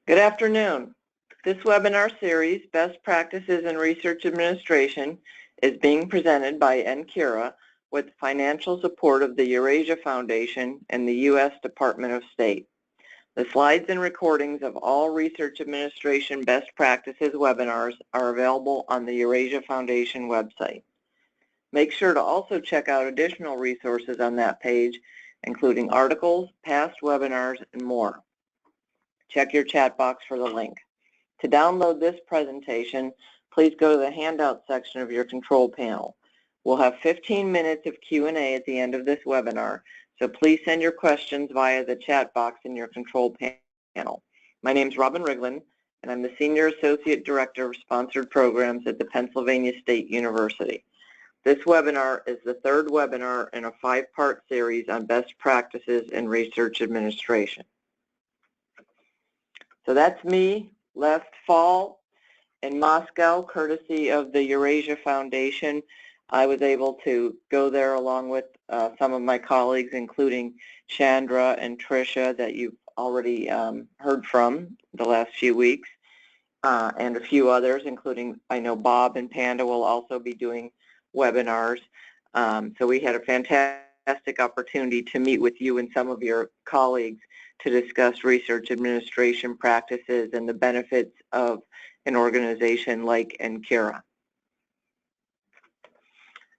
Good afternoon. This webinar series, Best Practices in Research Administration, is being presented by NCURA with financial support of the Eurasia Foundation and the U.S. Department of State. The slides and recordings of all Research Administration Best Practices webinars are available on the Eurasia Foundation website. Make sure to also check out additional resources on that page, including articles, past webinars, and more. Check your chat box for the link. To download this presentation, please go to the handout section of your control panel. We'll have 15 minutes of Q&A at the end of this webinar, so please send your questions via the chat box in your control panel. My name is Riglin, and I'm the Senior Associate Director of Sponsored Programs at the Pennsylvania State University. This webinar is the third webinar in a 5-part series on best practices in research administration. So that's me last fall in Moscow, courtesy of the Eurasia Foundation. I was able to go there along with some of my colleagues, including Chandra and Tricia, that you've already heard from the last few weeks, and a few others, including I know Bob and Panda will also be doing webinars. So we had a fantastic opportunity to meet with you and some of your colleagues to discuss research administration practices and the benefits of an organization like NCURA.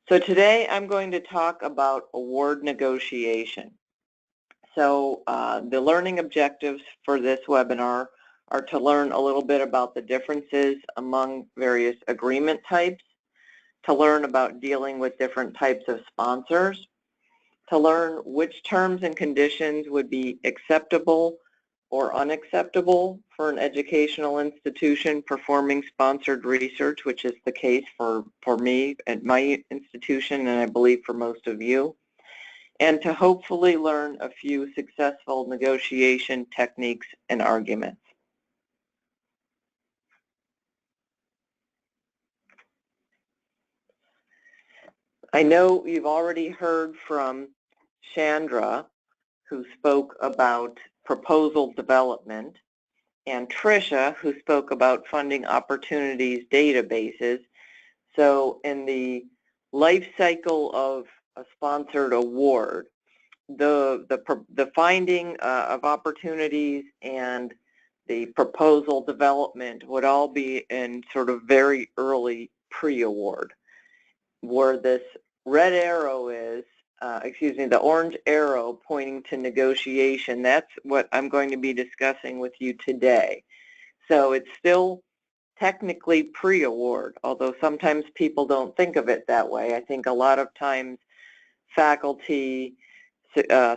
So today I'm going to talk about award negotiation. So the learning objectives for this webinar are to learn a little bit about the differences among various agreement types, to learn about dealing with different types of sponsors, to learn which terms and conditions would be acceptable or unacceptable for an educational institution performing sponsored research, which is the case for me at my institution and I believe for most of you, and to hopefully learn a few successful negotiation techniques and arguments. I know you've already heard from Chandra, who spoke about proposal development, and Tricia, who spoke about funding opportunities databases. So in the life cycle of a sponsored award, the finding of opportunities and the proposal development would all be in sort of very early pre-award. Where this red arrow is, the orange arrow pointing to negotiation, that's what I'm going to be discussing with you today. So it's still technically pre-award, although sometimes people don't think of it that way. I think a lot of times faculty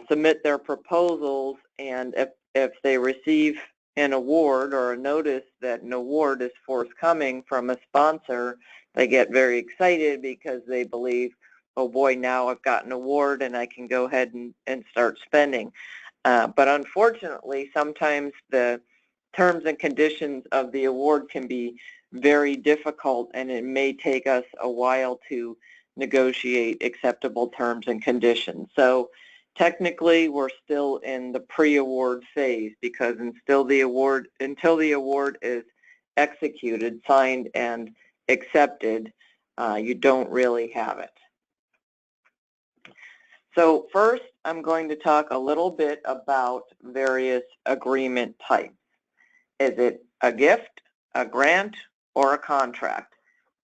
submit their proposals, and if they receive an award or a notice that an award is forthcoming from a sponsor, they get very excited because they believe, oh boy, now I've got an award and I can go ahead and start spending. But unfortunately, sometimes the terms and conditions of the award can be very difficult, and it may take us a while to negotiate acceptable terms and conditions. So technically, we're still in the pre-award phase, because until the award is executed, signed, and accepted, you don't really have it. So first, I'm going to talk a little bit about various agreement types. Is it a gift, a grant, or a contract?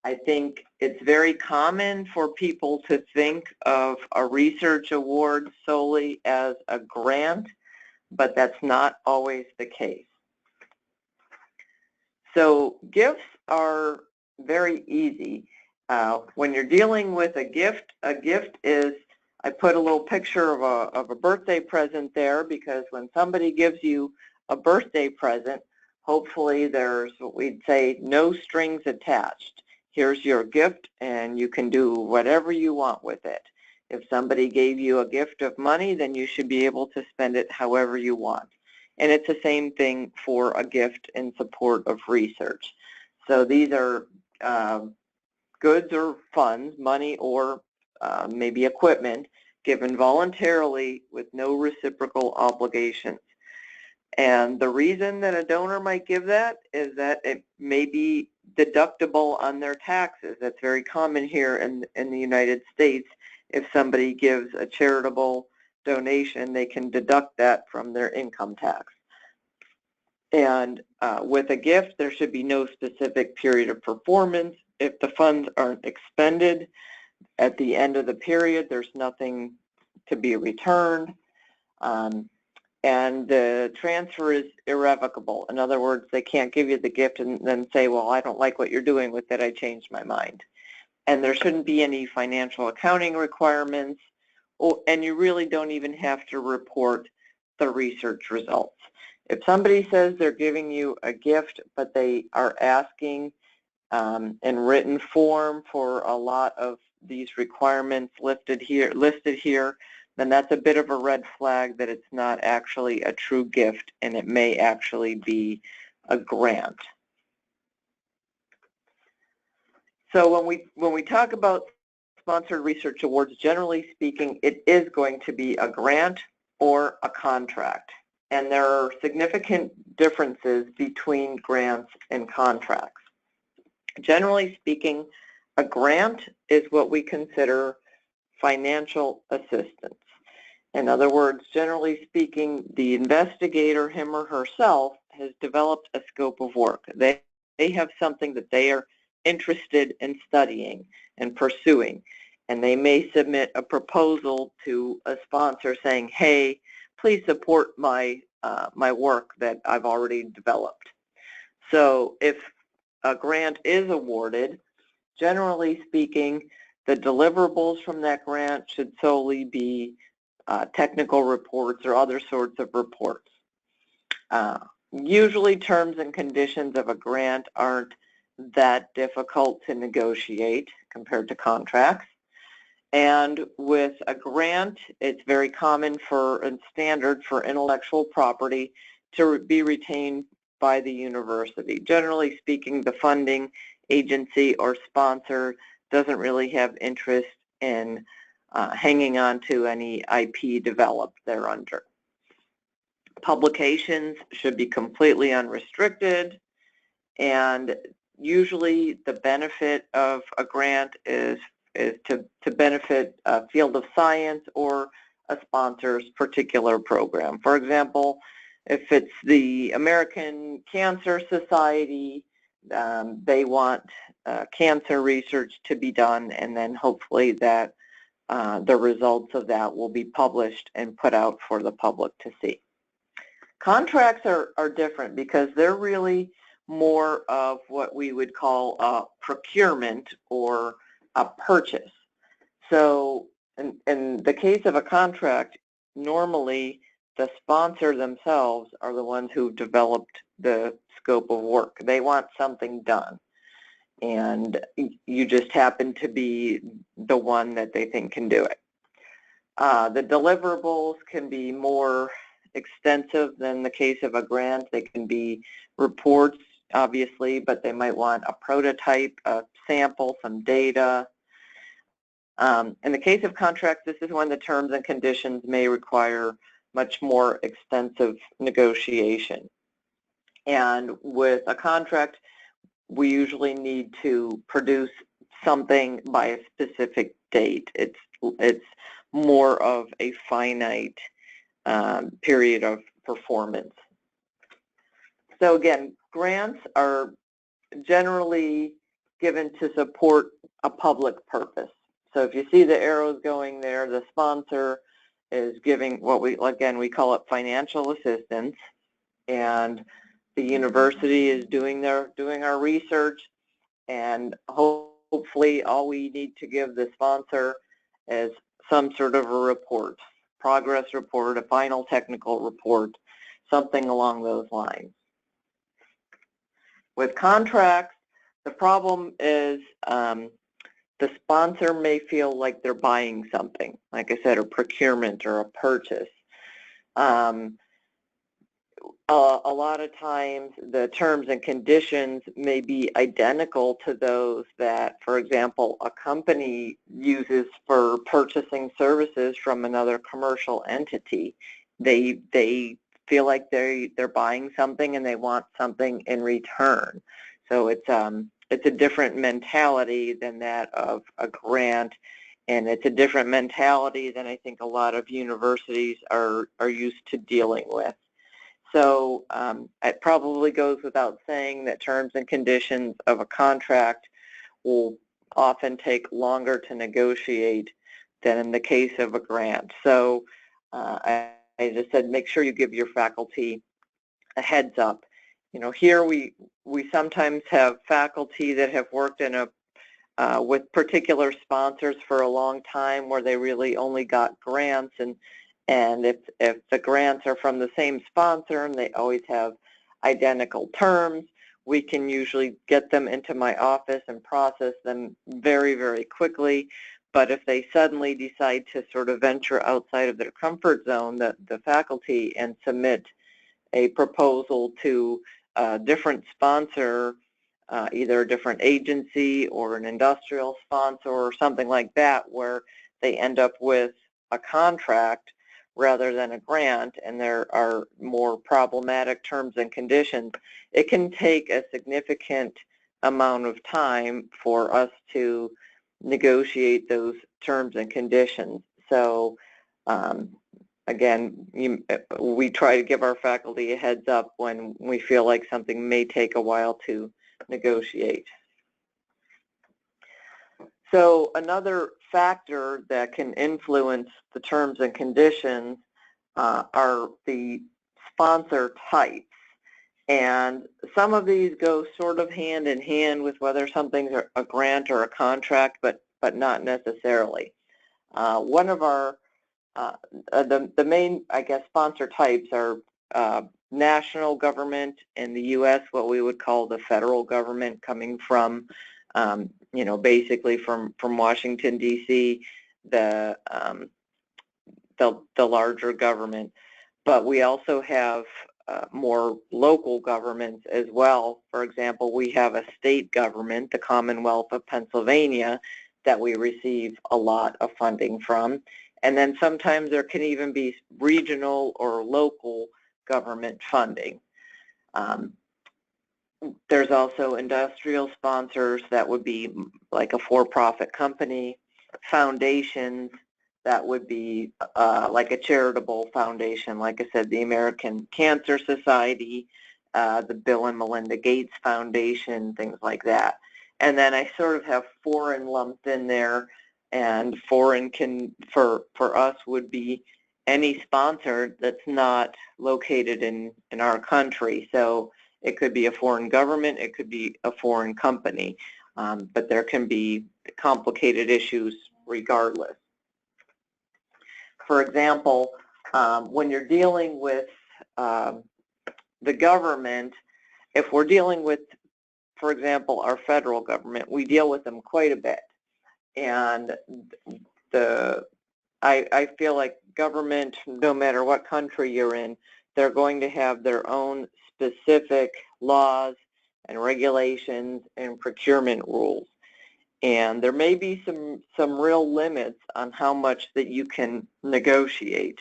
I think it's very common for people to think of a research award solely as a grant, but that's not always the case. So gifts are very easy. When you're dealing with a gift is, I put a little picture of a birthday present there, because when somebody gives you a birthday present, hopefully there's what we'd say no strings attached. Here's your gift, and you can do whatever you want with it. If somebody gave you a gift of money, then you should be able to spend it however you want. And it's the same thing for a gift in support of research. So these are goods or funds, money or maybe equipment, given voluntarily with no reciprocal obligations. And the reason that a donor might give that is that it may be deductible on their taxes. That's very common here in the United States. If somebody gives a charitable donation, they can deduct that from their income tax. And with a gift, there should be no specific period of performance. If the funds aren't expended at the end of the period, there's nothing to be returned. And the transfer is irrevocable. In other words, they can't give you the gift and then say, well, I don't like what you're doing with it, I changed my mind. And there shouldn't be any financial accounting requirements, and you really don't even have to report the research results. If somebody says they're giving you a gift, but they are asking in written form for a lot of these requirements listed here, then that's a bit of a red flag that it's not actually a true gift, and it may actually be a grant. So when we talk about sponsored research awards, generally speaking, it is going to be a grant or a contract. And there are significant differences between grants and contracts. Generally speaking, a grant is what we consider financial assistance. In other words, generally speaking, the investigator, him or herself, has developed a scope of work. They have something that they are interested in studying and pursuing, and they may submit a proposal to a sponsor saying, hey, please support my work that I've already developed. So if a grant is awarded, generally speaking, the deliverables from that grant should solely be technical reports or other sorts of reports. Usually terms and conditions of a grant aren't that difficult to negotiate compared to contracts. And with a grant, it's very common and standard for intellectual property to be retained by the university. Generally speaking, the funding agency or sponsor doesn't really have interest in hanging on to any IP developed thereunder. Publications should be completely unrestricted, and usually the benefit of a grant is to benefit a field of science or a sponsor's particular program. For example, if it's the American Cancer Society, they want cancer research to be done, and then hopefully that the results of that will be published and put out for the public to see. Contracts are different because they're really more of what we would call a procurement or a purchase. So in the case of a contract, normally the sponsor themselves are the ones who've developed the scope of work. They want something done, and you just happen to be the one that they think can do it. The deliverables can be more extensive than the case of a grant. They can be reports, obviously, but they might want a prototype, a sample, some data. In the case of contracts, this is when the terms and conditions may require much more extensive negotiation. And with a contract, we usually need to produce something by a specific date. It's more of a finite period of performance. So again, grants are generally given to support a public purpose. So if you see the arrows going there, the sponsor is giving what we call it financial assistance, and the university is doing our research, and hopefully all we need to give the sponsor is some sort of a report, progress report, a final technical report, something along those lines. With contracts, the problem is the sponsor may feel like they're buying something, like I said, a procurement or a purchase. A lot of times the terms and conditions may be identical to those that, for example, a company uses for purchasing services from another commercial entity. They feel like they're buying something and they want something in return. So it's a different mentality than that of a grant, and it's a different mentality than I think a lot of universities are used to dealing with. So it probably goes without saying that terms and conditions of a contract will often take longer to negotiate than in the case of a grant. So I just said make sure you give your faculty a heads up. You know, here we sometimes have faculty that have worked in with particular sponsors for a long time where they really only got grants, and if the grants are from the same sponsor and they always have identical terms, we can usually get them into my office and process them very, very quickly. But if they suddenly decide to sort of venture outside of their comfort zone, the faculty, and submit a proposal to a different sponsor, either a different agency or an industrial sponsor or something like that, where they end up with a contract rather than a grant, and there are more problematic terms and conditions, it can take a significant amount of time for us to negotiate those terms and conditions. So again, we try to give our faculty a heads up when we feel like something may take a while to negotiate. So another factor that can influence the terms and conditions are the sponsor types. And some of these go sort of hand in hand with whether something's a grant or a contract, but not necessarily. One of our the main, I guess, sponsor types are national government in the U.S., what we would call the federal government, coming from, you know, basically from Washington, D.C., the larger government. But we also have more local governments as well. For example, we have a state government, the Commonwealth of Pennsylvania, that we receive a lot of funding from. And then sometimes there can even be regional or local government funding. There's also industrial sponsors that would be like a for-profit company, foundations that would be like a charitable foundation, like I said, the American Cancer Society, the Bill and Melinda Gates Foundation, things like that. And then I sort of have foreign lumped in there, and foreign for us would be any sponsor that's not located in our country. So it could be a foreign government, it could be a foreign company, but there can be complicated issues regardless. For example, when you're dealing with the government, if we're dealing with, for example, our federal government, we deal with them quite a bit. And I feel like government, no matter what country you're in, they're going to have their own specific laws and regulations and procurement rules. And there may be some real limits on how much that you can negotiate.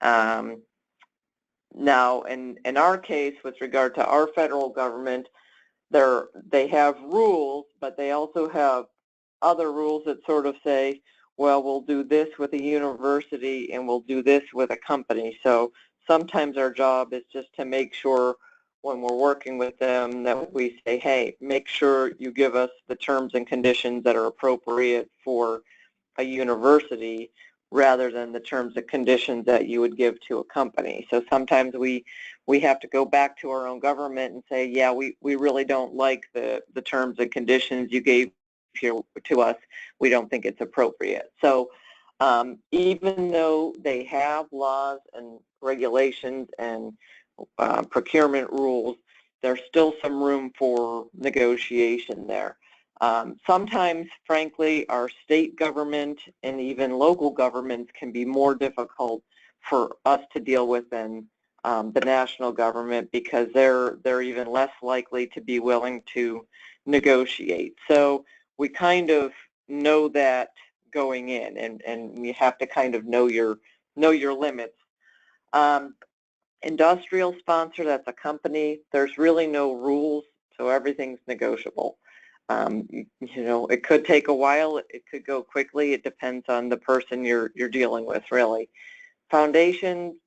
Now, in our case, with regard to our federal government, they have rules, but they also have other rules that sort of say, well, we'll do this with a university and we'll do this with a company. So sometimes our job is just to make sure when we're working with them that we say, hey, make sure you give us the terms and conditions that are appropriate for a university rather than the terms and conditions that you would give to a company. So sometimes we have to go back to our own government and say, yeah, we really don't like the terms and conditions you gave here to us. We don't think it's appropriate. So even though they have laws and regulations and procurement rules, there's still some room for negotiation there. Sometimes, frankly, our state government and even local governments can be more difficult for us to deal with than the national government, because they're even less likely to be willing to negotiate. So we kind of know that going in, and you have to kind of know your limits. Industrial sponsor, that's a company. There's really no rules, so everything's negotiable. You know, it could take a while. It could go quickly. It depends on the person you're dealing with, really. Foundation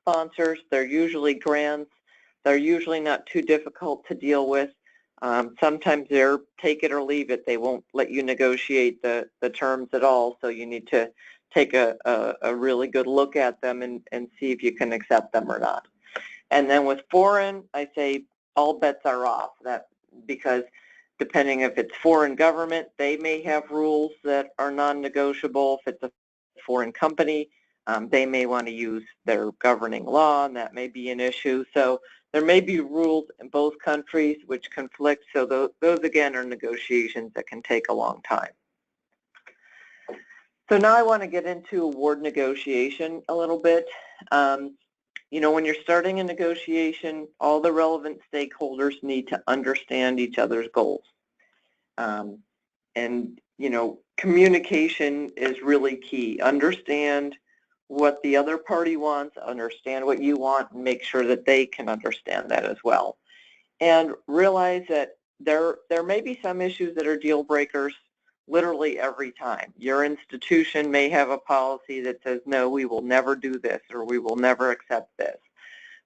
sponsors, they're usually grants. They're usually not too difficult to deal with. Sometimes they're take it or leave it. They won't let you negotiate the terms at all, so you need to take a really good look at them and see if you can accept them or not. And then with foreign, I say all bets are off, because depending if it's foreign government, they may have rules that are non-negotiable. If it's a foreign company, they may want to use their governing law, and that may be an issue. So there may be rules in both countries which conflict, so those again are negotiations that can take a long time. So now I want to get into award negotiation a little bit. You know, when you're starting a negotiation, all the relevant stakeholders need to understand each other's goals. And, you know, communication is really key. Understand what the other party wants, understand what you want, and make sure that they can understand that as well. And realize that there may be some issues that are deal breakers literally every time. Your institution may have a policy that says, no, we will never do this, or we will never accept this.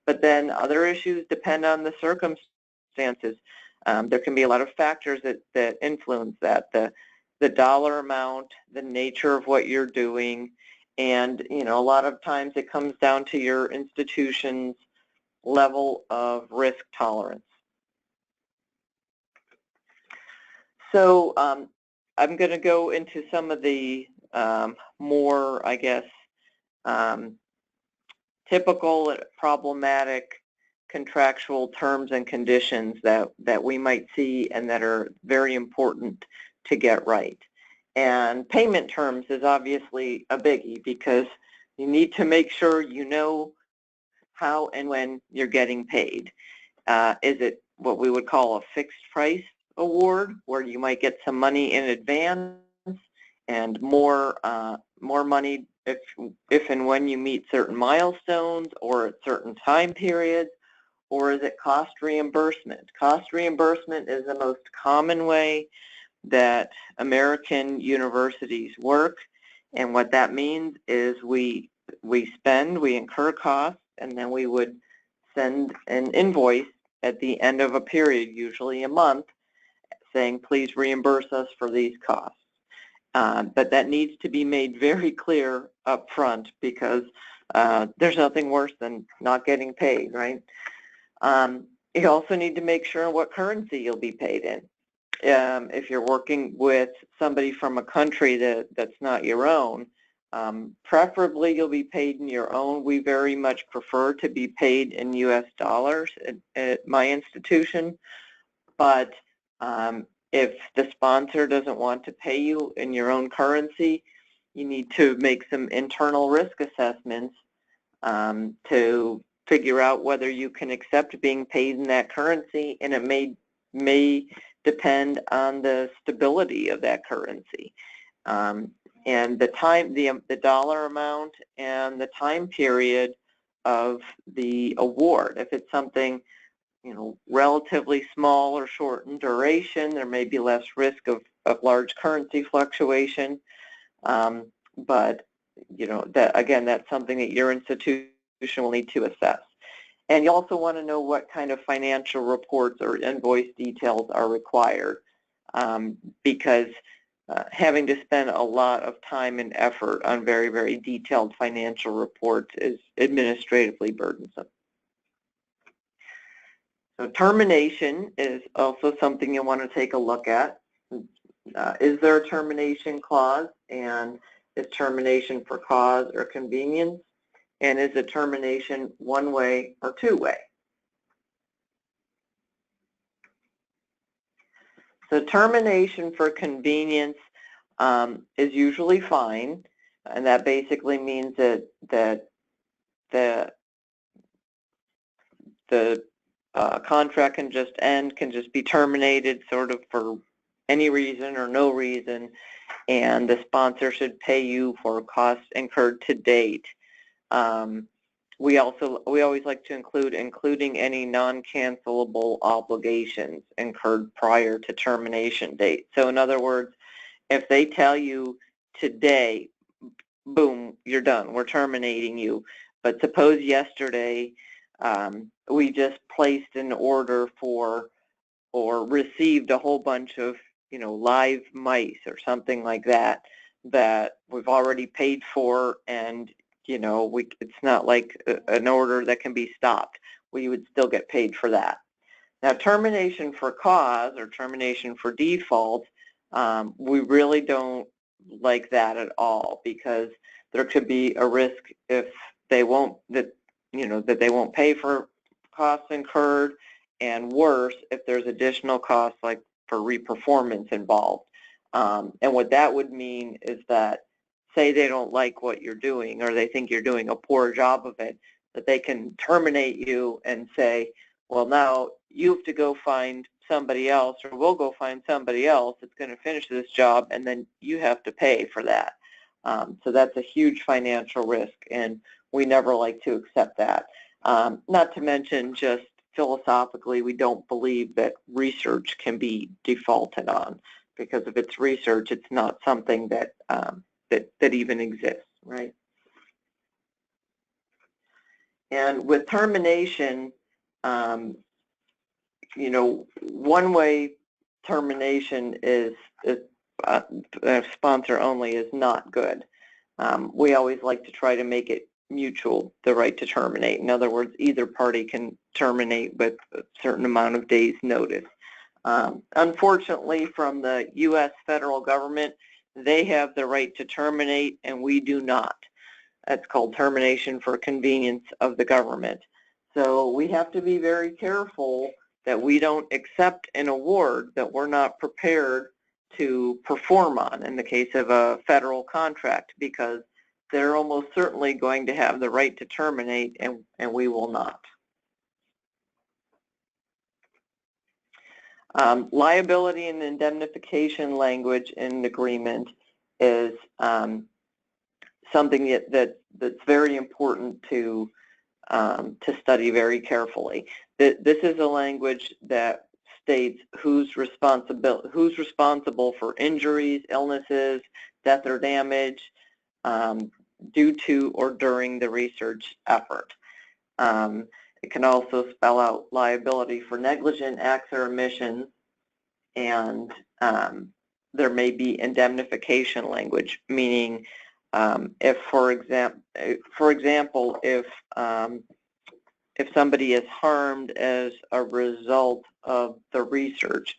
But then other issues depend on the circumstances. There can be a lot of factors that influence that. The dollar amount, the nature of what you're doing, and, you know, a lot of times it comes down to your institution's level of risk tolerance. So I'm going to go into some of the more, I guess, typical problematic contractual terms and conditions that we might see and that are very important to get right. And payment terms is obviously a biggie, because you need to make sure you know how and when you're getting paid. Is it what we would call a fixed price award, where you might get some money in advance and more money if and when you meet certain milestones or at certain time periods? Or is it cost reimbursement? Cost reimbursement is the most common way that American universities work, and what that means is we incur costs, and then we would send an invoice at the end of a period, usually a month, saying please reimburse us for these costs. But that needs to be made very clear up front, because there's nothing worse than not getting paid, right? You also need to make sure what currency you'll be paid in. If you're working with somebody from a country that's not your own, preferably you'll be paid in your own. We very much prefer to be paid in U.S. dollars at my institution, but if the sponsor doesn't want to pay you in your own currency, you need to make some internal risk assessments to figure out whether you can accept being paid in that currency, and it may depend on the stability of that currency, and the dollar amount and the time period of the award. If it's something, you know, relatively small or short in duration, there may be less risk of large currency fluctuation, but, you know, that's something that your institution will need to assess. And you also want to know what kind of financial reports or invoice details are required, because having to spend a lot of time and effort on very, very detailed financial reports is administratively burdensome. So termination is also something you want to take a look at. Is there a termination clause, and is termination for cause or convenience? And is a termination one-way or two-way? So termination for convenience is usually fine, and that basically means that the contract can just end, can just be terminated sort of for any reason or no reason, and the sponsor should pay you for costs incurred to date. we always like to including any non-cancelable obligations incurred prior to termination date. So in other words, if they tell you today, boom, you're done, we're terminating you, but suppose yesterday we just placed an order for or received a whole bunch of, live mice or something like that we've already paid for, and it's not like an order that can be stopped. We would still get paid for that. Now, termination for cause or termination for default, we really don't like that at all, because there could be a risk if they won't that they won't pay for costs incurred, and worse if there's additional costs like for reperformance involved. And what that would mean is that, say they don't like what you're doing or they think you're doing a poor job of it, that they can terminate you and say, well, now you have to go find somebody else, or we'll go find somebody else that's going to finish this job, and then you have to pay for that. So that's a huge financial risk, and we never like to accept that. Not to mention, just philosophically, we don't believe that research can be defaulted on, because if it's research, it's not something that that even exists, right? And with termination, one way termination is sponsor only is not good. We always like to try to make it mutual, the right to terminate. In other words, either party can terminate with a certain amount of days' notice. Unfortunately, from the U.S. federal government, they have the right to terminate, and we do not. That's called termination for convenience of the government. So we have to be very careful that we don't accept an award that we're not prepared to perform on in the case of a federal contract, because they're almost certainly going to have the right to terminate, and we will not. Liability and indemnification language in the agreement is something that's very important to study very carefully. This is a language that states who's responsible for injuries, illnesses, death or damage due to or during the research effort. It can also spell out liability for negligent acts or omissions, and there may be indemnification language, meaning if, for example, if somebody is harmed as a result of the research,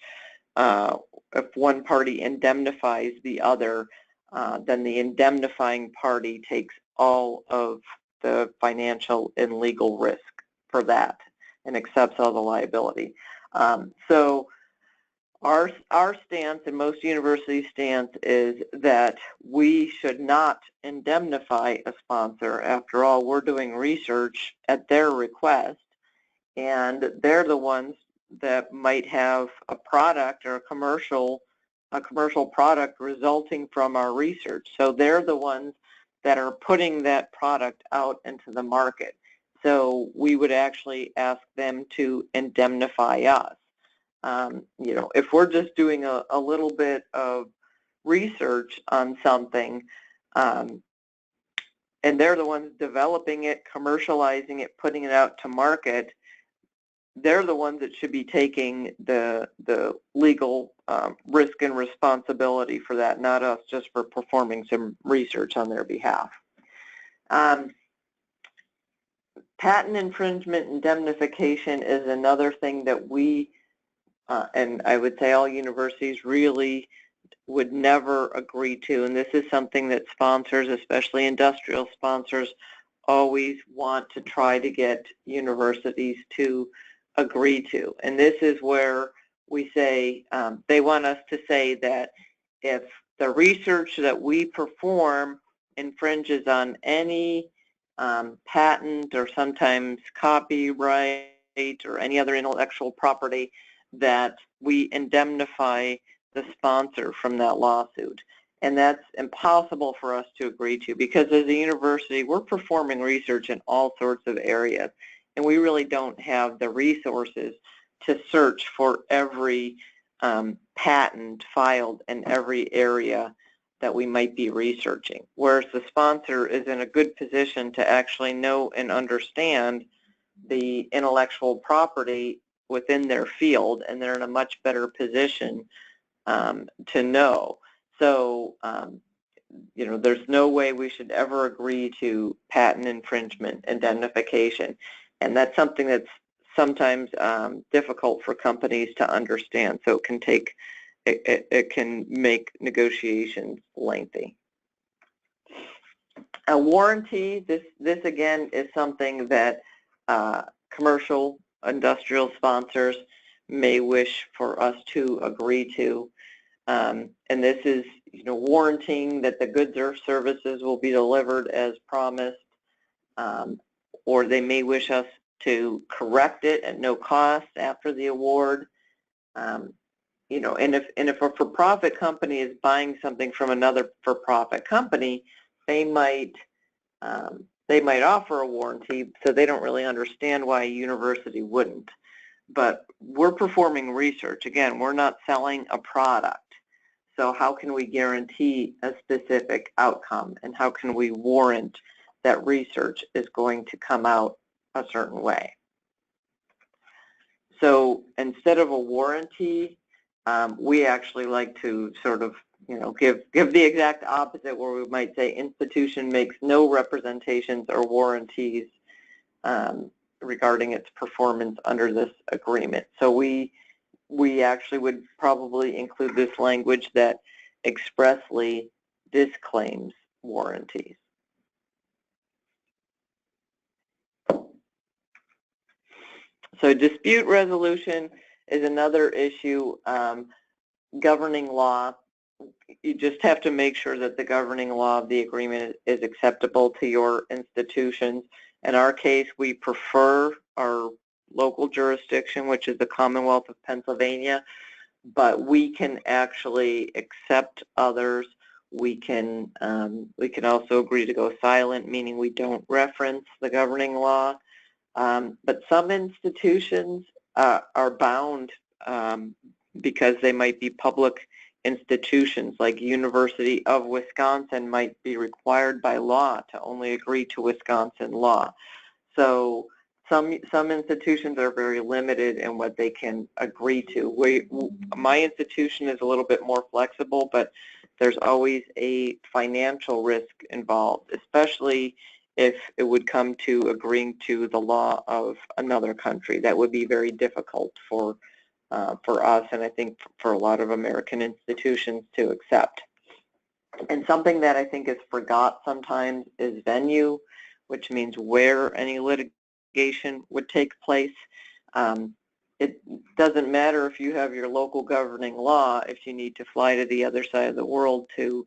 if one party indemnifies the other, then the indemnifying party takes all of the financial and legal risk for that and accepts all the liability. So our stance, and most universities' stance, is that we should not indemnify a sponsor. After all, we're doing research at their request, and they're the ones that might have a product or a commercial product resulting from our research. So they're the ones that are putting that product out into the market. So we would actually ask them to indemnify us. If we're just doing a little bit of research on something, and they're the ones developing it, commercializing it, putting it out to market, they're the ones that should be taking the legal risk and responsibility for that, not us just for performing some research on their behalf. Patent infringement indemnification is another thing that we, and I would say all universities, really would never agree to, and this is something that sponsors, especially industrial sponsors, always want to try to get universities to agree to. And this is where we say, they want us to say that if the research that we perform infringes on any patent or sometimes copyright or any other intellectual property, that we indemnify the sponsor from that lawsuit. And that's impossible for us to agree to, because as a university, we're performing research in all sorts of areas, and we really don't have the resources to search for every patent filed in every area that we might be researching, whereas the sponsor is in a good position to actually know and understand the intellectual property within their field, and they're in a much better position to know. So, you know, there's no way we should ever agree to patent infringement indemnification, and that's something that's sometimes difficult for companies to understand. So it can make negotiations lengthy. A warranty, this again is something that commercial industrial sponsors may wish for us to agree to. And this is, you know, warranting that the goods or services will be delivered as promised, or they may wish us to correct it at no cost after the award. You know, and if a for-profit company is buying something from another for-profit company, they might offer a warranty, so they don't really understand why a university wouldn't. But we're performing research. Again, we're not selling a product. So how can we guarantee a specific outcome, and how can we warrant that research is going to come out a certain way? So instead of a warranty, we actually like to sort of, you know, give the exact opposite, where we might say institution makes no representations or warranties regarding its performance under this agreement. So we actually would probably include this language that expressly disclaims warranties. So dispute resolution is another issue. Governing law, you just have to make sure that the governing law of the agreement is acceptable to your institutions. In our case, we prefer our local jurisdiction, which is the Commonwealth of Pennsylvania, but we can actually accept others. We can also agree to go silent, meaning we don't reference the governing law. But some institutions are bound because they might be public institutions, like University of Wisconsin might be required by law to only agree to Wisconsin law. So some institutions are very limited in what they can agree to. My institution is a little bit more flexible, but there's always a financial risk involved, especially if it would come to agreeing to the law of another country. That would be very difficult for us, and I think for a lot of American institutions to accept. And something that I think is forgot sometimes is venue, which means where any litigation would take place. It doesn't matter if you have your local governing law if you need to fly to the other side of the world to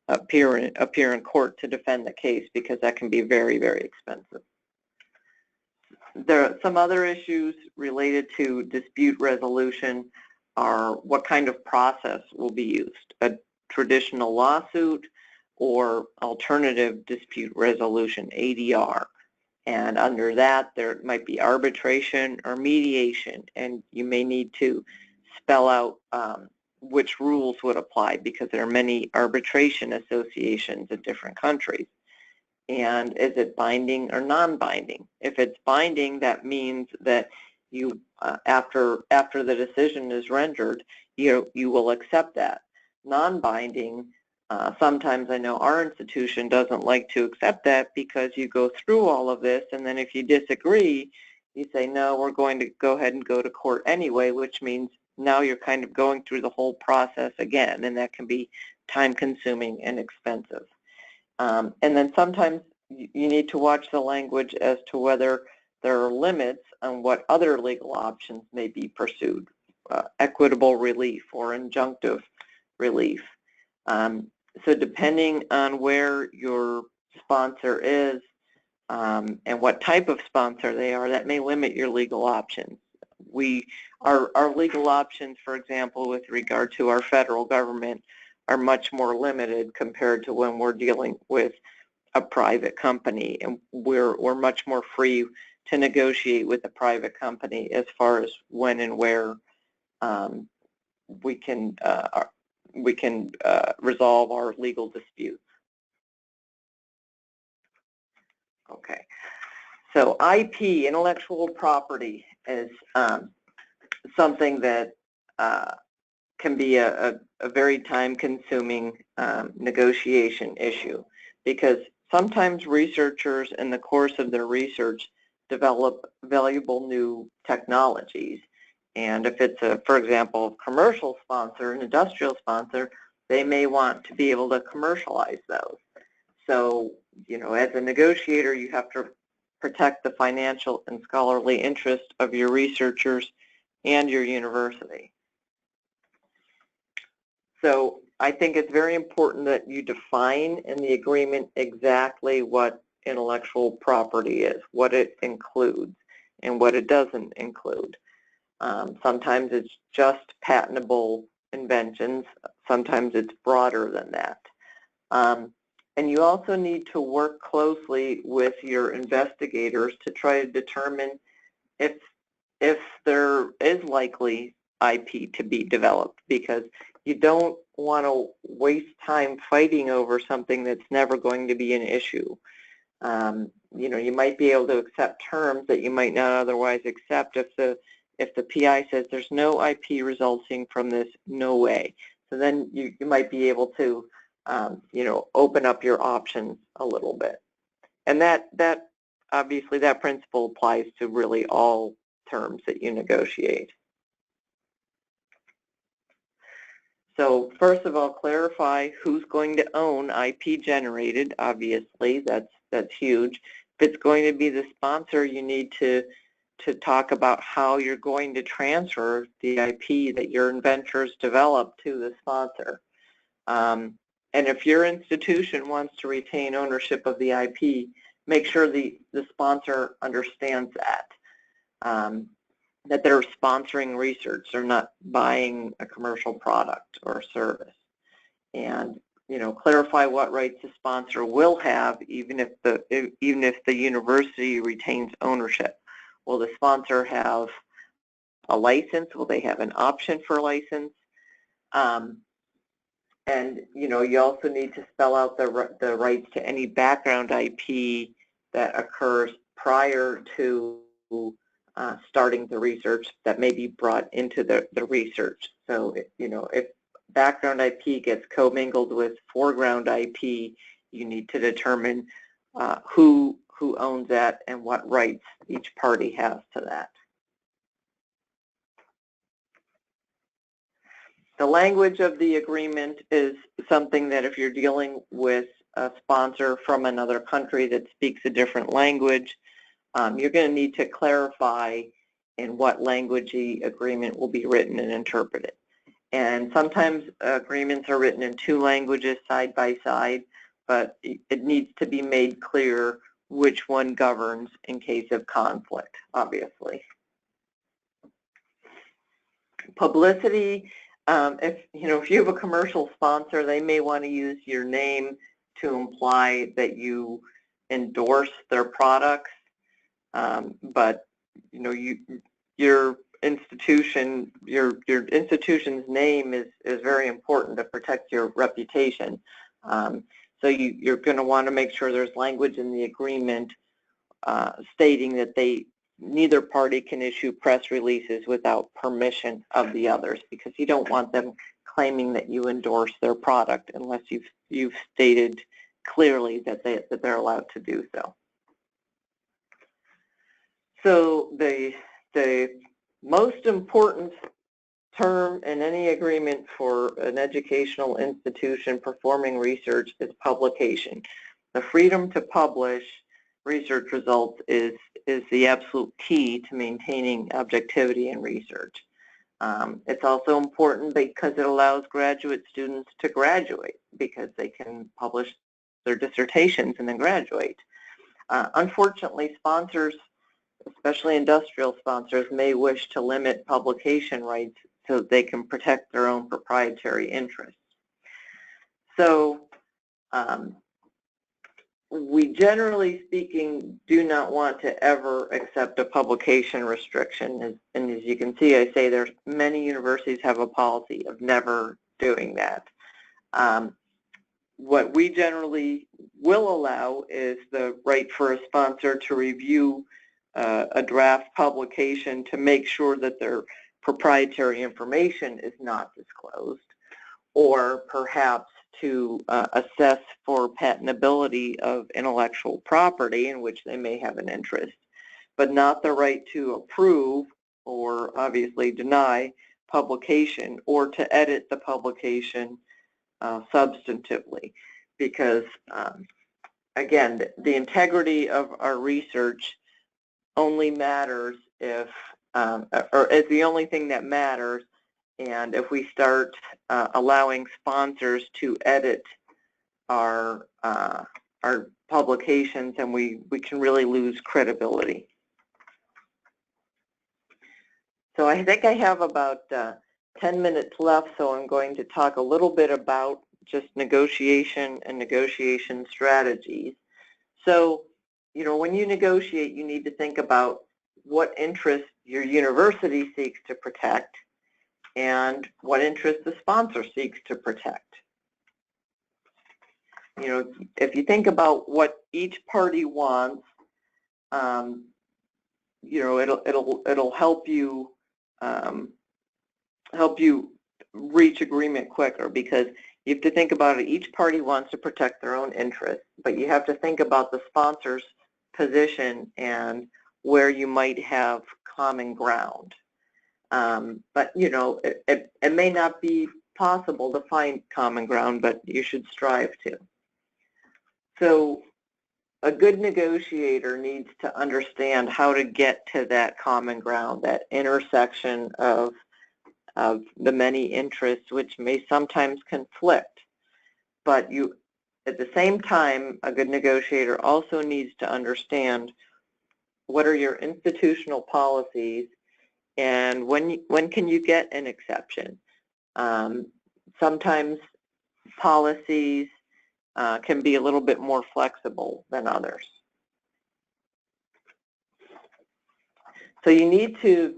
appear in court to defend the case, because that can be very, very expensive. There are some other issues related to dispute resolution are what kind of process will be used, a traditional lawsuit or alternative dispute resolution, ADR. And under that, there might be arbitration or mediation, and you may need to spell out which rules would apply, because there are many arbitration associations in different countries. And is it binding or non-binding? If it's binding, that means that you, after the decision is rendered, you will accept that. Non-binding, sometimes I know our institution doesn't like to accept that, because you go through all of this, and then if you disagree, you say, no, we're going to go ahead and go to court anyway, which means now you're kind of going through the whole process again, and that can be time-consuming and expensive. And then sometimes you need to watch the language as to whether there are limits on what other legal options may be pursued, equitable relief or injunctive relief. So depending on where your sponsor is and what type of sponsor they are, that may limit your legal options. Our legal options, for example, with regard to our federal government, are much more limited compared to when we're dealing with a private company, and we're much more free to negotiate with a private company as far as when and where we can resolve our legal disputes. Okay, so IP, intellectual property, is something that can be a very time-consuming negotiation issue, because sometimes researchers in the course of their research develop valuable new technologies. And if it's for example, a commercial sponsor, an industrial sponsor, they may want to be able to commercialize those. So, as a negotiator, you have to protect the financial and scholarly interest of your researchers and your university. So I think it's very important that you define in the agreement exactly what intellectual property is, what it includes, and what it doesn't include. Sometimes it's just patentable inventions. Sometimes it's broader than that. And you also need to work closely with your investigators to try to determine if there is likely IP to be developed, because you don't want to waste time fighting over something that's never going to be an issue. You might be able to accept terms that you might not otherwise accept if the PI says there's no IP resulting from this, no way. So then you might be able to open up your options a little bit. And that obviously that principle applies to really all terms that you negotiate. So first of all, clarify who's going to own IP generated. Obviously, that's huge. If it's going to be the sponsor, you need to talk about how you're going to transfer the IP that your inventors develop to the sponsor. And if your institution wants to retain ownership of the IP, make sure the sponsor understands that. That they're sponsoring research, they're not buying a commercial product or service. And clarify what rights the sponsor will have, even if the university retains ownership. Will the sponsor have a license? Will they have an option for a license? And you also need to spell out the rights to any background IP that occurs prior to starting the research that may be brought into the research. So, if background IP gets commingled with foreground IP, you need to determine who owns that and what rights each party has to that. The language of the agreement is something that if you're dealing with a sponsor from another country that speaks a different language, you're going to need to clarify in what language the agreement will be written and interpreted. And sometimes agreements are written in two languages side by side, but it needs to be made clear which one governs in case of conflict, obviously. Publicity, if you have a commercial sponsor, they may want to use your name to imply that you endorse their products. But your institution's name is very important to protect your reputation. So you're going to want to make sure there's language in the agreement stating that neither party can issue press releases without permission of the others, because you don't want them claiming that you endorse their product unless you've stated clearly that they're allowed to do so. So the most important term in any agreement for an educational institution performing research is publication. The freedom to publish research results is the absolute key to maintaining objectivity in research. It's also important because it allows graduate students to graduate, because they can publish their dissertations and then graduate. Unfortunately, sponsors, especially industrial sponsors, may wish to limit publication rights so they can protect their own proprietary interests. So we generally speaking do not want to ever accept a publication restriction. And as you can see, I say there's many universities have a policy of never doing that. What we generally will allow is the right for a sponsor to review a draft publication to make sure that their proprietary information is not disclosed, or perhaps to assess for patentability of intellectual property in which they may have an interest, but not the right to approve or obviously deny publication or to edit the publication substantively, because again, the integrity of our research only matters if, or is the only thing that matters, and if we start allowing sponsors to edit our publications, and we can really lose credibility. So I think I have about 10 minutes left, so I'm going to talk a little bit about just negotiation and negotiation strategies. So, you know, when you negotiate, you need to think about what interest your university seeks to protect and what interest the sponsor seeks to protect. You know, if you think about what each party wants, you know, it'll help you reach agreement quicker, because you have to think about it. Each party wants to protect their own interests, but you have to think about the sponsor's position and where you might have common ground. But, you know, it may not be possible to find common ground, but you should strive to. So a good negotiator needs to understand how to get to that common ground, that intersection of the many interests which may sometimes conflict. But you, at the same time, a good negotiator also needs to understand what are your institutional policies and when can you get an exception. Sometimes policies can be a little bit more flexible than others. So you need to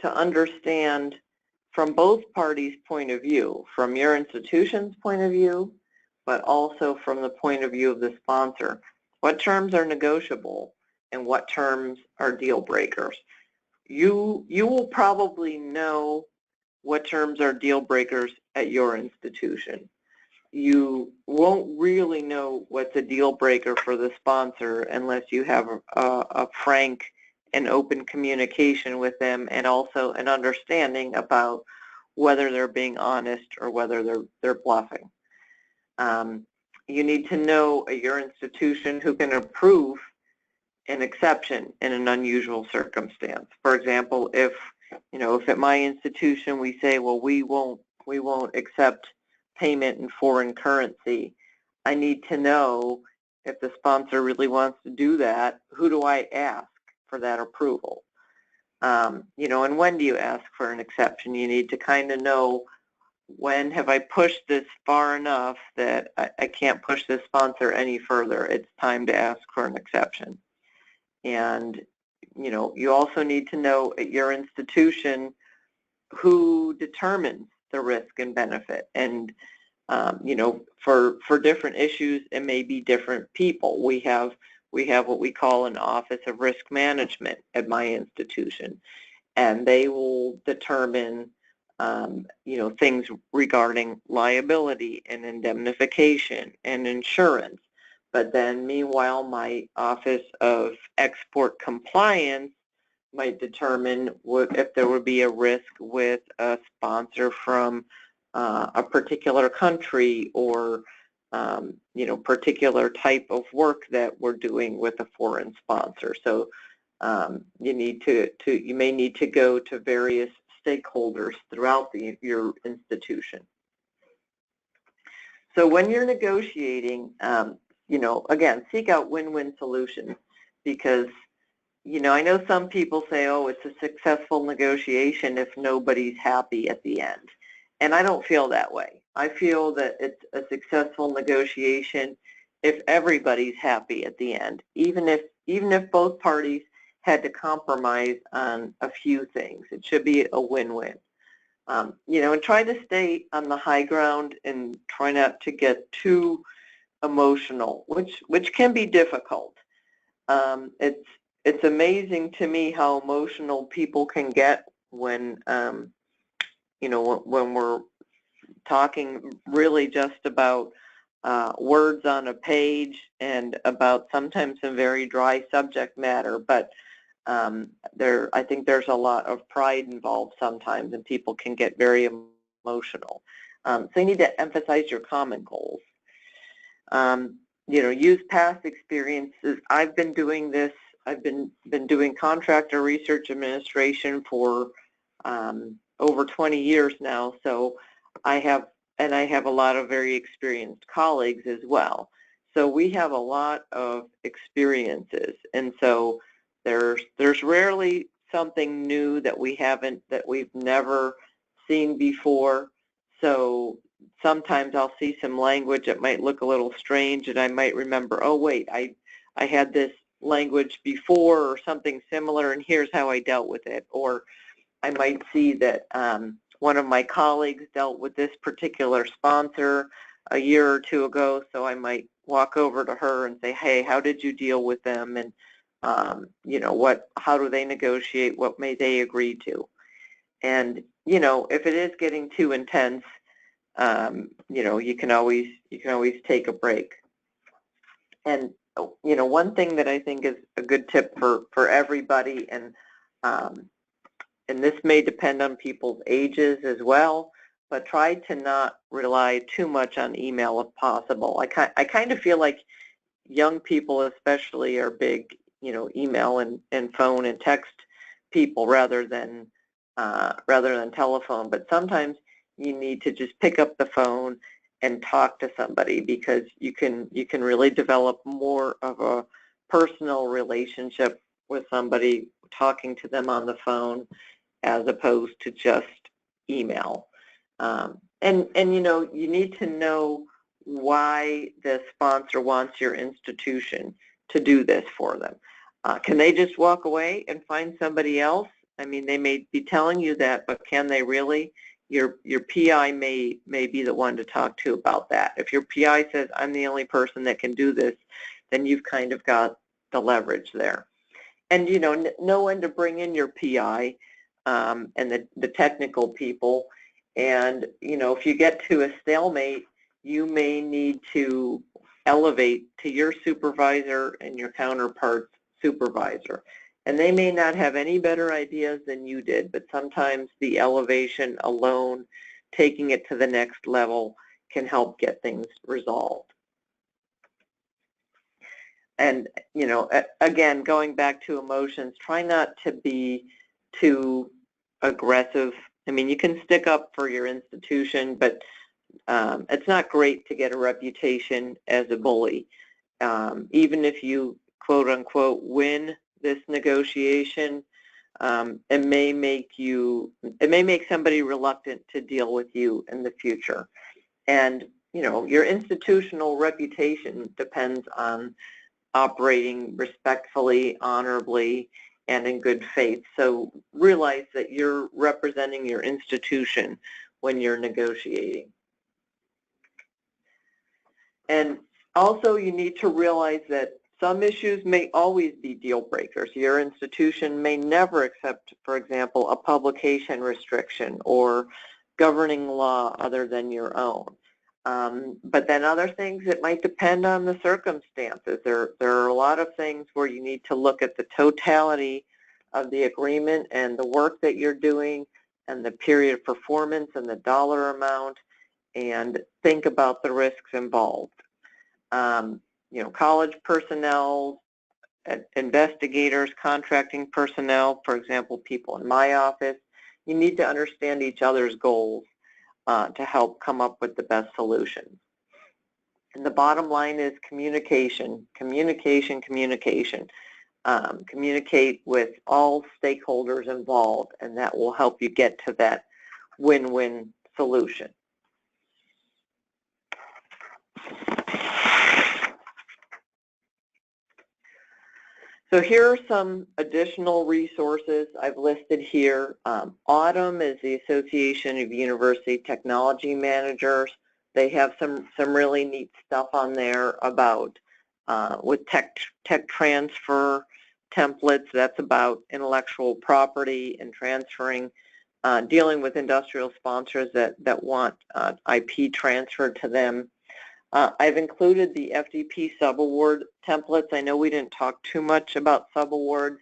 understand from both parties' point of view, from your institution's point of view, but also from the point of view of the sponsor, what terms are negotiable and what terms are deal breakers. You will probably know what terms are deal breakers at your institution. You won't really know what's a deal breaker for the sponsor unless you have a frank and open communication with them, and also an understanding about whether they're being honest or whether they're bluffing. You need to know at your institution who can approve an exception in an unusual circumstance. For example, if at my institution we say, well, we won't accept payment in foreign currency, I need to know if the sponsor really wants to do that, who do I ask for that approval? And when do you ask for an exception? You need to kind of know, when have I pushed this far enough that I can't push this sponsor any further? It's time to ask for an exception. And, you also need to know at your institution who determines the risk and benefit. And, for different issues, it may be different people. We have what we call an Office of Risk Management at my institution, and they will determine, things regarding liability and indemnification and insurance. But then, meanwhile, my Office of Export Compliance might determine if there would be a risk with a sponsor from a particular country, or particular type of work that we're doing with a foreign sponsor. So you may need to go to various stakeholders throughout your institution. So when you're negotiating, again, seek out win-win solutions, because I know some people say, oh, it's a successful negotiation if nobody's happy at the end. And I don't feel that way. I feel that it's a successful negotiation if everybody's happy at the end, even if both parties had to compromise on a few things. It should be a win-win. And try to stay on the high ground and try not to get too emotional, which can be difficult. It's amazing to me how emotional people can get when when we're talking really just about words on a page and about sometimes some very dry subject matter, but I think there's a lot of pride involved sometimes, and people can get very emotional. So you need to emphasize your common goals. Use past experiences. I've been doing this. I've been doing contractor research administration for over 20 years now, so I have a lot of very experienced colleagues as well. So we have a lot of experiences, and so there's rarely something new that we've never seen before. So sometimes I'll see some language that might look a little strange, and I might remember, oh wait, I had this language before or something similar, and here's how I dealt with it. Or I might see that one of my colleagues dealt with this particular sponsor a year or two ago, so I might walk over to her and say, hey, how did you deal with them? And how do they negotiate? What may they agree to? And if it is getting too intense, you can always take a break. And one thing that I think is a good tip for everybody, and this may depend on people's ages as well, but try to not rely too much on email if possible. I kind of feel like young people especially are big, email and phone and text people rather than telephone. But sometimes you need to just pick up the phone and talk to somebody, because you can really develop more of a personal relationship with somebody talking to them on the phone as opposed to just email. And you need to know why the sponsor wants your institution to do this for them. Can they just walk away and find somebody else? I mean, they may be telling you that, but can they really? Your PI may be the one to talk to about that. If your PI says, I'm the only person that can do this, then you've kind of got the leverage there. And, know when to bring in your PI and the technical people. And, if you get to a stalemate, you may need to elevate to your supervisor and your counterpart's supervisor. And they may not have any better ideas than you did, but sometimes the elevation alone, taking it to the next level, can help get things resolved. And, again, going back to emotions, try not to be too aggressive. I mean, you can stick up for your institution, but it's not great to get a reputation as a bully. Even if you, quote unquote, win this negotiation, it may make somebody reluctant to deal with you in the future. And your institutional reputation depends on operating respectfully, honorably, and in good faith. So realize that you're representing your institution when you're negotiating. And also you need to realize that some issues may always be deal breakers. Your institution may never accept, for example, a publication restriction or governing law other than your own. But then other things, it might depend on the circumstances. There are a lot of things where you need to look at the totality of the agreement and the work that you're doing and the period of performance and the dollar amount, and think about the risks involved. College personnel, investigators, contracting personnel, for example, people in my office, you need to understand each other's goals to help come up with the best solutions. And the bottom line is communication, communication, communication. Communicate with all stakeholders involved, and that will help you get to that win-win solution. So here are some additional resources I've listed here. AUTUM is the Association of University Technology Managers. They have some really neat stuff on there about with tech transfer templates. That's about intellectual property and transferring, dealing with industrial sponsors that want IP transferred to them. I've included the FDP subaward templates. I know we didn't talk too much about subawards,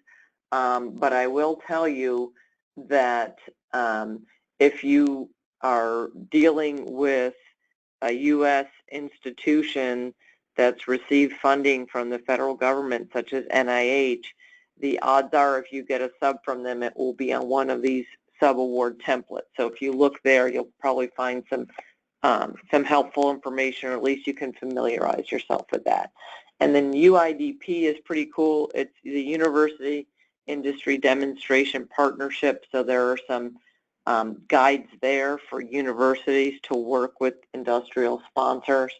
but I will tell you that if you are dealing with a U.S. institution that's received funding from the federal government, such as NIH, the odds are if you get a sub from them, it will be on one of these subaward templates. So if you look there, you'll probably find some helpful information, or at least you can familiarize yourself with that. And then UIDP is pretty cool. It's the University Industry Demonstration Partnership, so there are some guides there for universities to work with industrial sponsors.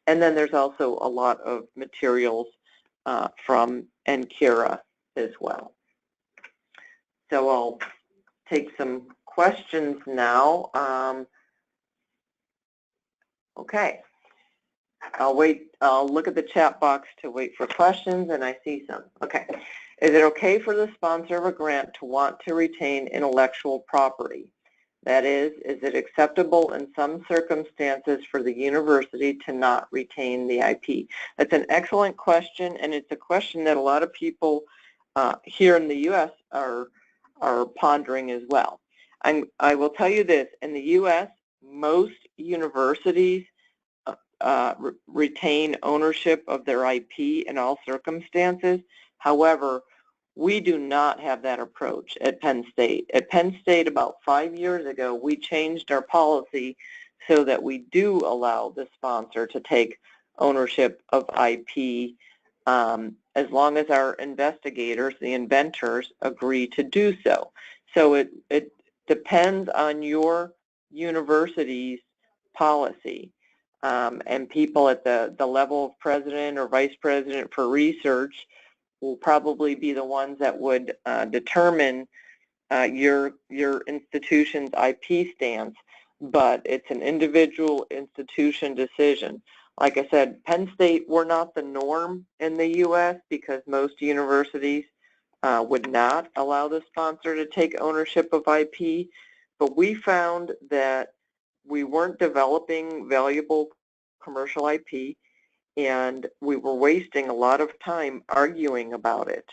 And then there's also a lot of materials from NCURA as well. So I'll take some questions now. Okay, I'll look at the chat box to wait for questions, and I see some. Okay, is it okay for the sponsor of a grant to want to retain intellectual property? That is it acceptable in some circumstances for the university to not retain the IP? That's an excellent question, and it's a question that a lot of people here in the U.S. are pondering as well. I will tell you this, in the U.S., most universities retain ownership of their IP in all circumstances. However, we do not have that approach at Penn State. At Penn State, about 5 years ago, we changed our policy so that we do allow the sponsor to take ownership of IP as long as our investigators, the inventors, agree to do so. So it depends on your university's policy, and people at the level of president or vice president for research will probably be the ones that would determine your institution's IP stance, but it's an individual institution decision. Like I said, Penn State, we're not the norm in the U.S. because most universities would not allow the sponsor to take ownership of IP, but we found that we weren't developing valuable commercial IP, and we were wasting a lot of time arguing about it.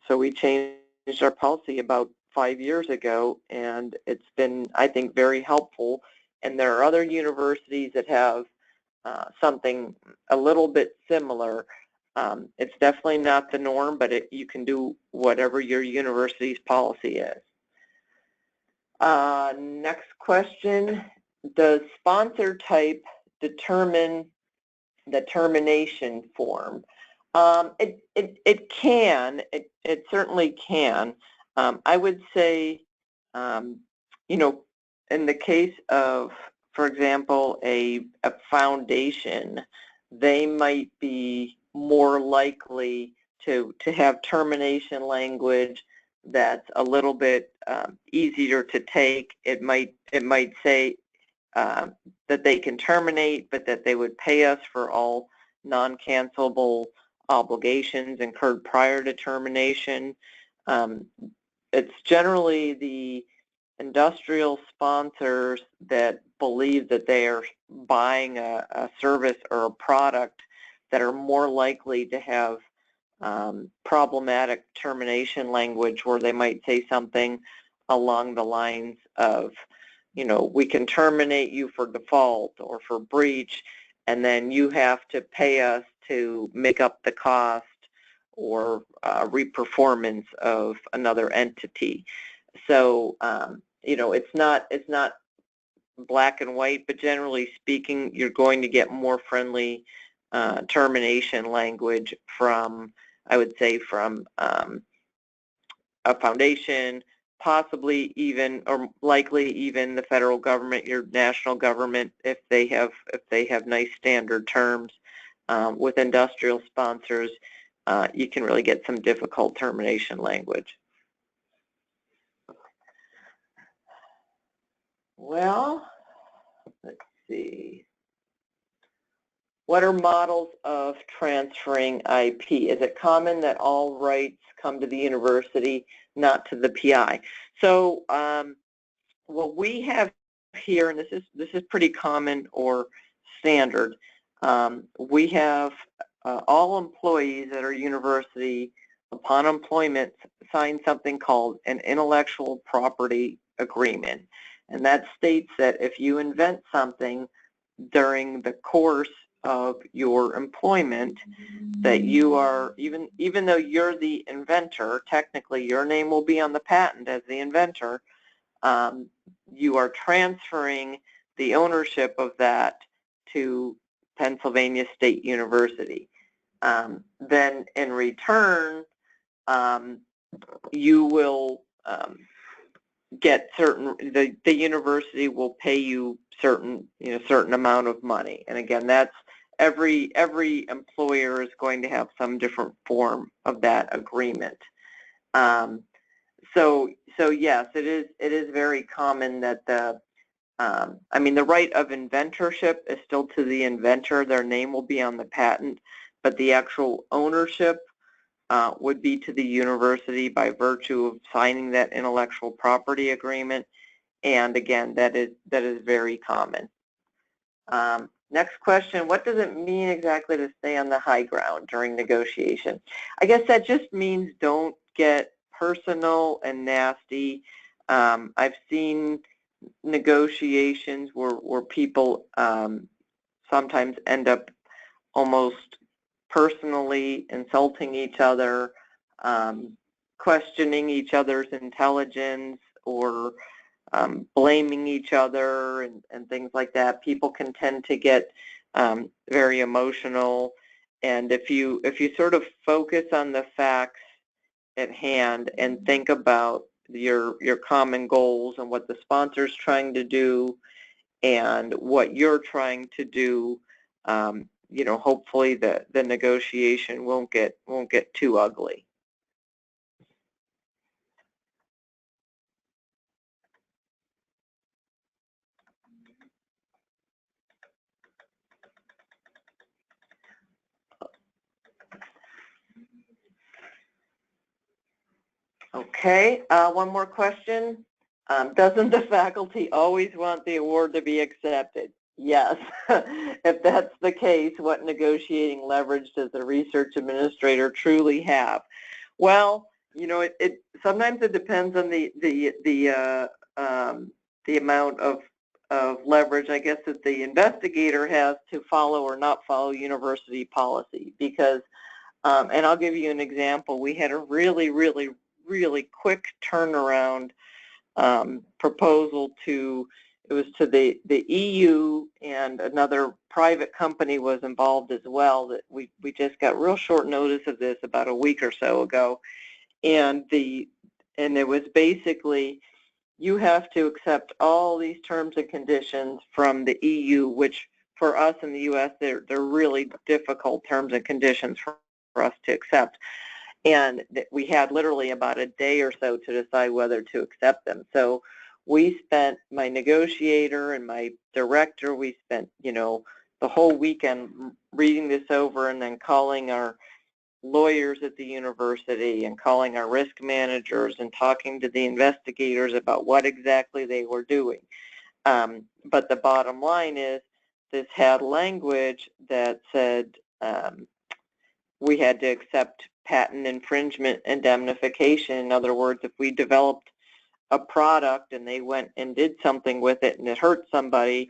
So we changed our policy about 5 years ago, and it's been, I think, very helpful. And there are other universities that have something a little bit similar. It's definitely not the norm, but you can do whatever your university's policy is. Next question, does sponsor type determine the termination form? It can. It certainly can. I would say, you know, in the case of, for example, a foundation, they might be more likely to have termination language that's a little bit easier to take. It might say that they can terminate, but that they would pay us for all non-cancelable obligations incurred prior to termination. It's generally the industrial sponsors that believe that they are buying a service or a product that are more likely to have problematic termination language, where they might say something along the lines of, you know, we can terminate you for default or for breach, and then you have to pay us to make up the cost or reperformance of another entity. So, you know, it's not black and white, but generally speaking, you're going to get more friendly termination language from, I would say, from a foundation, possibly even, or likely even, the federal government, your national government, if they have nice standard terms. With industrial sponsors, you can really get some difficult termination language. Well, let's see. What are models of transferring IP? Is it common that all rights come to the university, not to the PI? So what we have here, and this is pretty common or standard, we have all employees at our university, upon employment, sign something called an intellectual property agreement. And that states that if you invent something during the course of your employment, that you are, even though you're the inventor, technically your name will be on the patent as the inventor, you are transferring the ownership of that to Pennsylvania State University. Then in return, you will get certain, the university will pay you certain amount of money. And again, that's every employer is going to have some different form of that agreement. So yes, it is very common that the right of inventorship is still to the inventor. Their name will be on the patent, but the actual ownership would be to the university by virtue of signing that intellectual property agreement. And again, that is very common. Next question, what does it mean exactly to stay on the high ground during negotiation? I guess that just means don't get personal and nasty. I've seen negotiations where people sometimes end up almost personally insulting each other, questioning each other's intelligence, or blaming each other and things like that. People can tend to get very emotional, and if you sort of focus on the facts at hand and think about your common goals and what the sponsor's trying to do and what you're trying to do, hopefully the negotiation won't get too ugly. Okay, one more question. Doesn't the faculty always want the award to be accepted? Yes. If that's the case, what negotiating leverage does the research administrator truly have? Well, sometimes it depends on the amount of leverage, I guess, that the investigator has to follow or not follow university policy. Because, and I'll give you an example. We had a really quick turnaround proposal to the EU, and another private company was involved as well. That we just got real short notice of this about a week or so ago, and it was basically, you have to accept all these terms and conditions from the EU, which for us in the U.S. they're really difficult terms and conditions for us to accept. And we had literally about a day or so to decide whether to accept them. So we spent, my negotiator and my director, we spent, the whole weekend reading this over and then calling our lawyers at the university and calling our risk managers and talking to the investigators about what exactly they were doing. But the bottom line is, this had language that said we had to accept patent infringement indemnification. In other words, if we developed a product and they went and did something with it and it hurt somebody,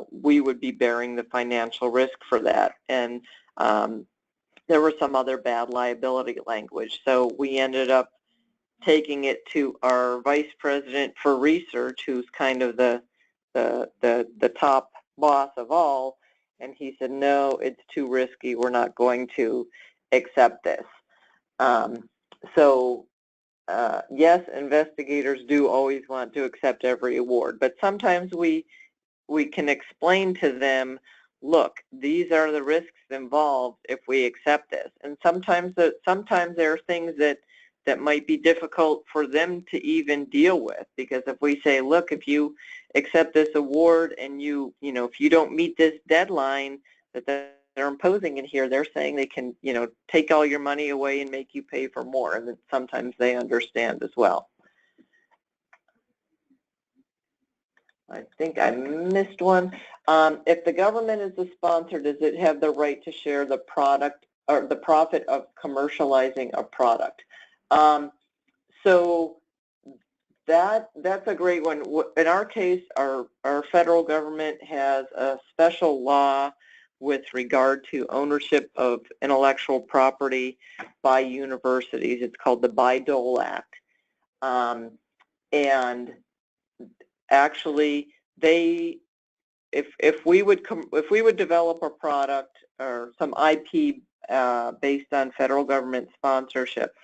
we would be bearing the financial risk for that. And there was some other bad liability language. So we ended up taking it to our vice president for research, who's kind of the top boss of all, and he said, no, it's too risky. We're not going to accept this. Yes, investigators do always want to accept every award, but sometimes we can explain to them look, these are the risks involved if we accept this. And sometimes there are things that might be difficult for them to even deal with, because if we say, look, if you accept this award and if you don't meet this deadline that they're imposing in here, they're saying they can, take all your money away and make you pay for more, and sometimes they understand as well. I think I missed one. If the government is the sponsor, does it have the right to share the product or the profit of commercializing a product? So that's a great one. In our case, our federal government has a special law with regard to ownership of intellectual property by universities. It's called the Bayh-Dole Act. And actually, if we would develop a product or some IP based on federal government sponsorship,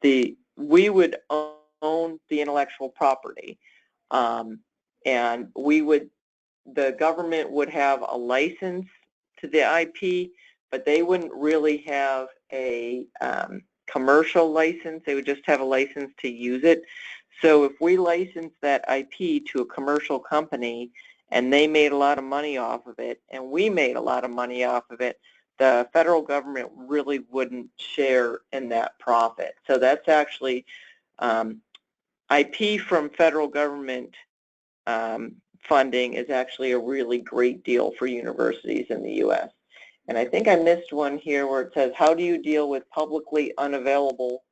we would own the intellectual property, and the government would have a license to the IP, but they wouldn't really have a commercial license. They would just have a license to use it. So if we license that IP to a commercial company and they made a lot of money off of it and we made a lot of money off of it, the federal government really wouldn't share in that profit. So that's actually IP from federal government funding is actually a really great deal for universities in the U.S. And I think I missed one here where it says, how do you deal with publicly unavailable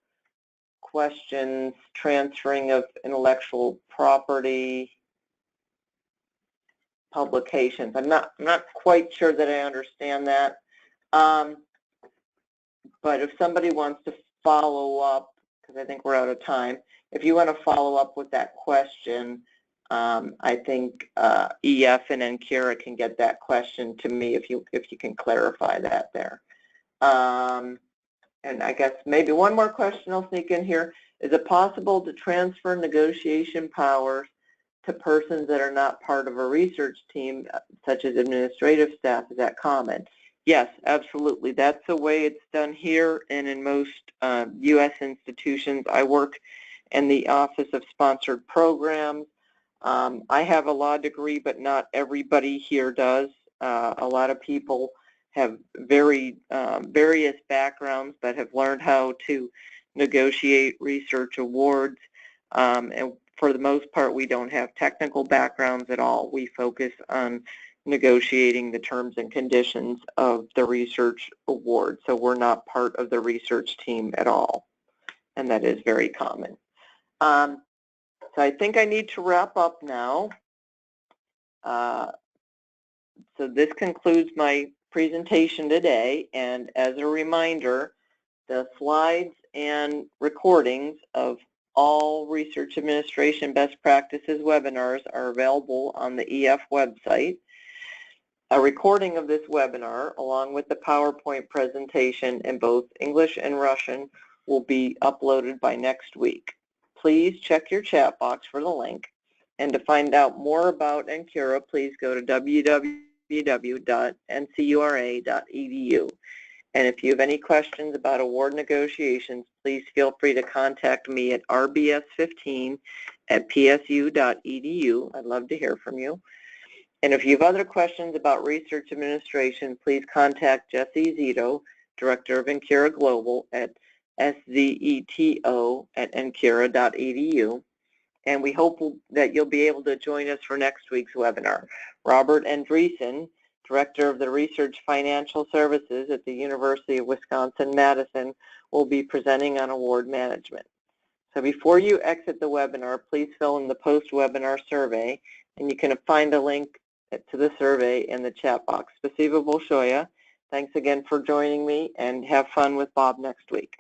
questions, transferring of intellectual property, publications? I'm not quite sure that I understand that. But if somebody wants to follow up, because I think we're out of time, if you want to follow up with that question, I think EF and NCURA can get that question to me if you can clarify that there. And I guess maybe one more question I'll sneak in here. Is it possible to transfer negotiation powers to persons that are not part of a research team, such as administrative staff? Is that common? Yes, absolutely. That's the way it's done here and in most U.S. institutions. I work in the Office of Sponsored Programs. I have a law degree, but not everybody here does. A lot of people have various backgrounds but have learned how to negotiate research awards. And for the most part, we don't have technical backgrounds at all. We focus on negotiating the terms and conditions of the research award. So we're not part of the research team at all. And that is very common. So I think I need to wrap up now. So this concludes my presentation today, and as a reminder, the slides and recordings of all Research Administration Best Practices webinars are available on the EF website. A recording of this webinar, along with the PowerPoint presentation in both English and Russian, will be uploaded by next week. Please check your chat box for the link. And to find out more about NCURA, please go to www.ncura.edu. And if you have any questions about award negotiations, please feel free to contact me at rbs15@psu.edu. I'd love to hear from you. And if you have other questions about research administration, please contact Jesse Zito, Director of NCURA Global, at szeto@ncura.edu. And we hope that you'll be able to join us for next week's webinar. Robert Andreessen, Director of the Research Financial Services at the University of Wisconsin-Madison, will be presenting on award management. So before you exit the webinar, please fill in the post-webinar survey, and you can find a link to the survey in the chat box. Spasibo Bolshoye. Thanks again for joining me, and have fun with Bob next week.